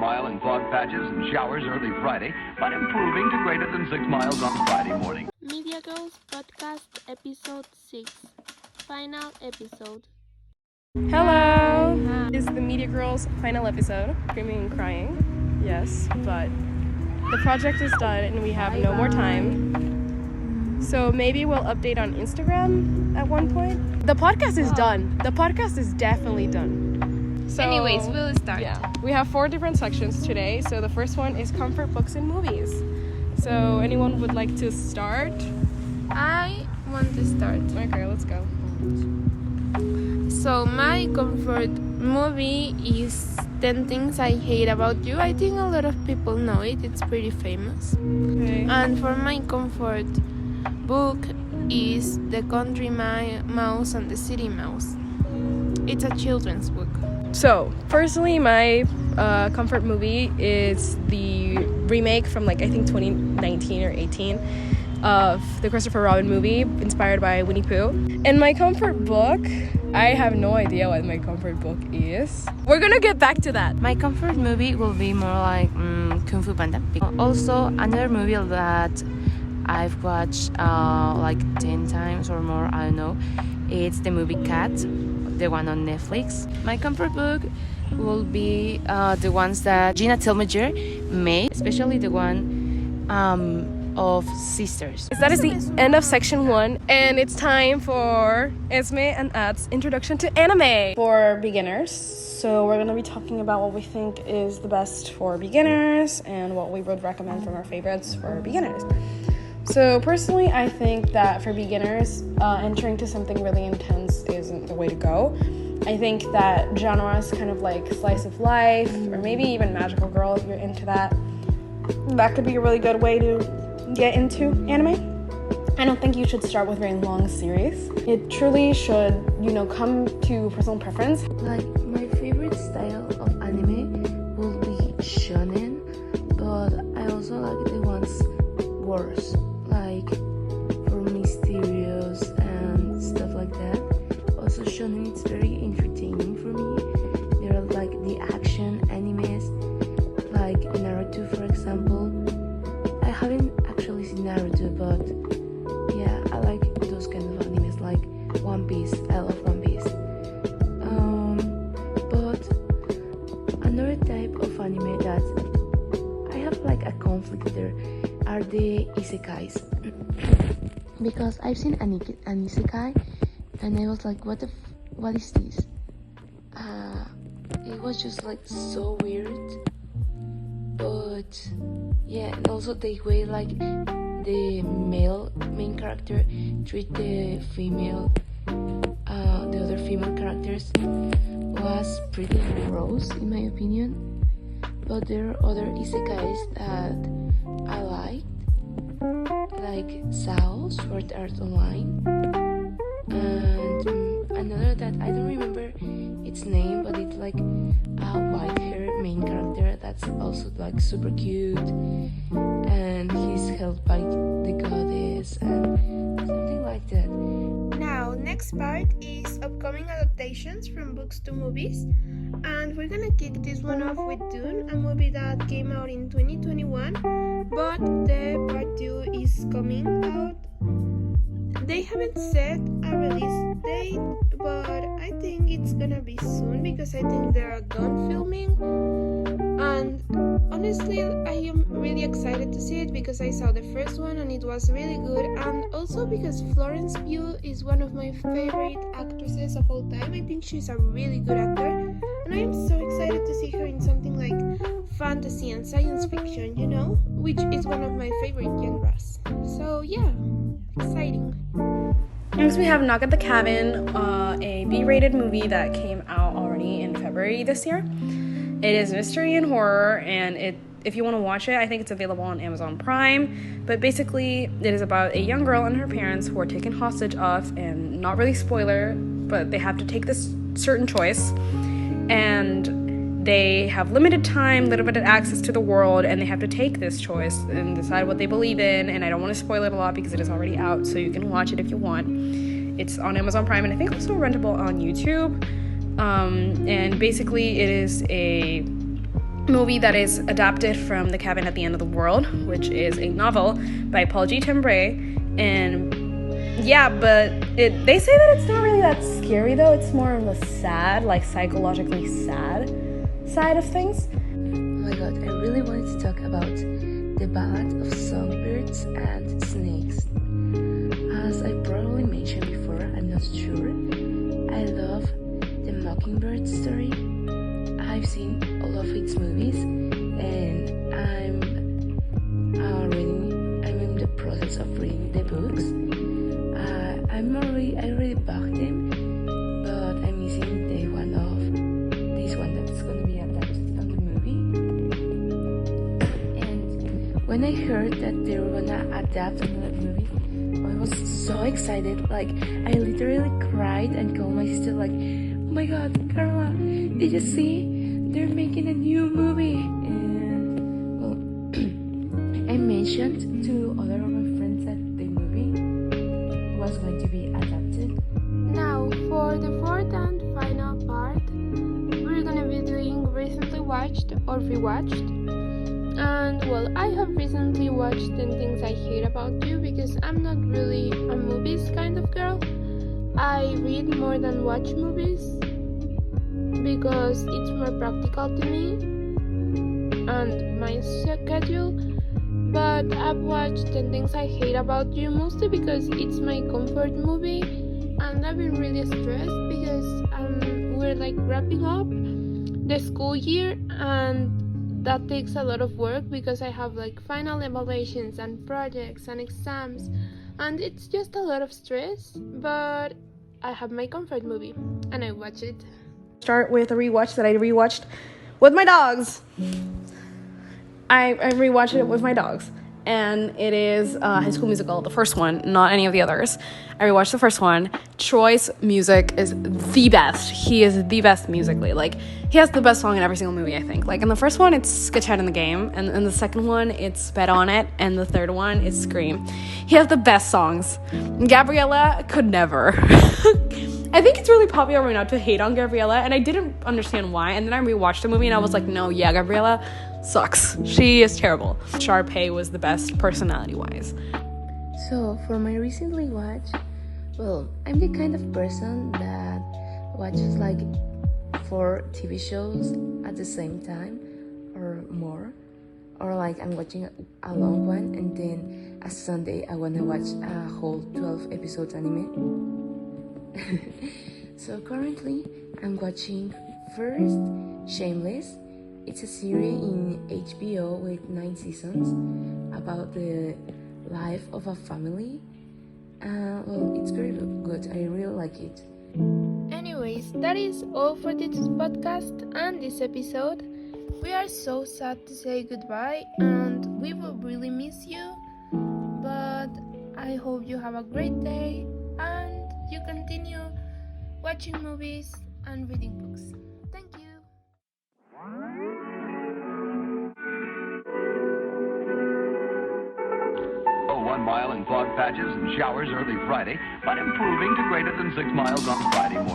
mile in fog patches and showers early Friday, but improving to greater than 6 miles on Friday morning. Media Girls Podcast Episode 6, Final Episode. Hello! This is the Media Girls final episode. Screaming and crying, yes, but the project is done and we have no more time. So maybe we'll update on Instagram at one point. The podcast is done. The podcast is definitely done. So, anyways, we'll start. Yeah, we have 4 different sections today. So the first one is comfort books and movies. So anyone would like to start? I want to start. Okay, let's go. So my comfort movie is 10 Things I Hate About You. I think a lot of people know it. It's pretty famous. Okay. And for my comfort book is The Country Mouse and the City Mouse. It's a children's book. So, personally, my comfort movie is the remake from, I think 2019 or 18 of the Christopher Robin movie, inspired by Winnie Pooh. And my comfort book, I have no idea what my comfort book is. We're gonna get back to that. My comfort movie will be more like Kung Fu Panda. Also, another movie that I've watched 10 times or more, I don't know, it's the movie Cat, the one on Netflix. My comfort book will be the ones that Gina Tilmager made, especially the one of Sisters. That is the end of section 1, and it's time for Esme and Ad's introduction to anime for beginners. So we're going to be talking about what we think is the best for beginners and what we would recommend from our favorites for beginners. So personally, I think that for beginners, entering to something really intense isn't the way to go. I think that genres kind of like slice of life or maybe even magical girl, if you're into that, that could be a really good way to get into anime. I don't think you should start with very long series. It truly should, come to personal preference. Like, my favorite style of anime will be shonen, but I also like the ones worse, like for mysterious and stuff like that. Also, shonen is very entertaining for me. There are like the action animes, like Naruto, for example. I haven't actually seen Naruto, but yeah, I like those kind of animes, like One Piece. I love One Piece. But another type of anime that I have like a conflict there are the isekais. Because I've seen an isekai and I was like, what is this? It was just like so weird. But yeah, and also the way like the male main character treat the other female characters was pretty gross in my opinion. But there are other isekais that I like Sao, Sword Art Online, and another that I don't remember its name, but it's like a white hair main character that's also like super cute, and he's held by the goddess and something like that. Now, next part is upcoming adaptations from books to movies, and we're gonna kick this one off with Dune, a movie that came out in 2021, but the part 2 is coming out. They haven't set a release date, but I think it's gonna be soon because I think they're done filming. And honestly, I am really excited to see it because I saw the first one and it was really good, and also because Florence Pugh is one of my favorite actresses of all time. I think she's a really good actor, and I am so excited to see her in something like fantasy and science fiction, which is one of my favorite genres. So yeah, exciting. Next we have Knock at the Cabin, a B-rated movie that came out already in February this year. It is mystery and horror, and if you want to watch it, I think it's available on Amazon Prime. But basically, it is about a young girl and her parents who are taken hostage of, and not really spoiler, but they have to take this certain choice, and they have limited time, limited access to the world, and they have to take this choice and decide what they believe in. And I don't want to spoil it a lot because it is already out, so you can watch it if you want. It's on Amazon Prime, and I think also rentable on YouTube. And basically it is a movie that is adapted from The Cabin at the End of the World, which is a novel by Paul G. Tambray. And yeah, but they say that it's not really that scary though. It's more of a sad, like psychologically sad side of things. Oh my god, I really wanted to talk about the ballad of songbirds and snakes. As I probably mentioned before, I'm not sure, I love the Mockingbird story. I've seen all of its movies, and I'm in the process of reading the books. I already bought them, but I'm missing this one that's gonna be adapted on the movie. And when I heard that they were gonna adapt on the movie, I was so excited. Like, I literally cried and called my sister like, "Oh my god, Carla, did you see? They're making a new movie." And well, I mentioned to other of my friends that the movie was going to be adapted. Now, for the fourth and final part, we're gonna be doing recently watched or rewatched. And well, I have recently watched 10 Things I Hate About You because I'm not really a movies kind of girl. I read more than watch movies because it's more practical to me and my schedule. But I've watched 10 Things I Hate About You mostly because it's my comfort movie, and I've been really stressed because we're like wrapping up the school year, and that takes a lot of work because I have like final evaluations and projects and exams, and it's just a lot of stress. But I have my comfort movie and I watch it. Start with a rewatch that I rewatched with my dogs. I rewatched it with my dogs, and it is High School Musical, the first one, not any of the others. I rewatched the first one. Troy's music is the best. He is the best musically. Like, he has the best song in every single movie, I think. Like, in the first one, it's Get Chat in the Game, and in the second one, it's Bet on It, and the third one is Scream. He has the best songs. Gabriella could never. I think it's really popular right now to hate on Gabriella, and I didn't understand why. And then I rewatched the movie, and I was like, no, yeah, Gabriella sucks. She is terrible. Sharpay was the best personality-wise. So, for my recently watch, well, I'm the kind of person that watches like 4 TV shows at the same time or more. Or like I'm watching a long one, and then a Sunday I want to watch a whole 12 episodes anime. So currently I'm watching first Shameless. It's a series in HBO with 9 seasons about the life of a family. Well, it's very good. I really like it. Anyways, that is all for this podcast and this episode. We are so sad to say goodbye, and we will really miss you. But I hope you have a great day and you continue watching movies and reading books. Thank you. Oh, 1 mile in fog patches and showers early Friday, but improving to greater than 6 miles on Friday morning.